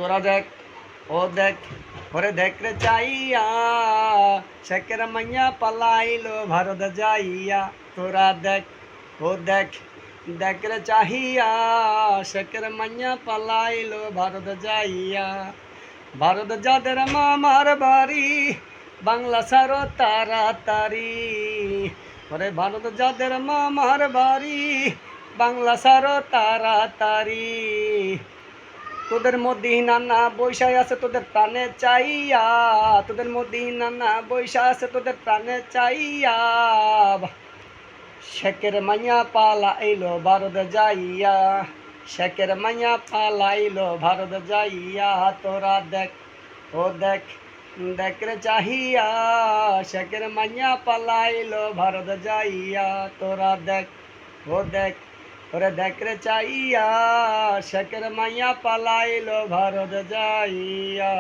তোরা দেখ ও দেখ ওরে দেখ রে চাইয়া শেখের মাইয়া পালাইলো ভারত যাইয়া তোরা দেখ ও দেখ দেখ রে চাহিয়া শেখের মাইয়া পালাইলো ভারত যাইয়া ভারত যাদের মামার বাড়ি বাংলা সারো তাড়াতাড়ি ওরে ভারত যাদের মামার বাড়ি বাংলা সারো তাড়াতাড়ি তোদের মধ্যে নানা বৈশাখ আছে তোদের প্রাণে চাইয়া তোদের মধ্যে নানা বৈশাখ আছে তোদের প্রাণে চাইয়া শেখের মাইয়া পালা এলো ভারত যাইয়া শেখের মাইয়া পালা এলো ভারত যাইয়া তোরা দেখ ও দেখ দেখ রে চাহিয়া শেখের মাইয়া পালা এলো ভারত যাইয়া তোরা দেখ ও দেখ ওরে দেখ রে চাইয়া শেখের মাইয়া পালাইলো ভারত যাইয়া।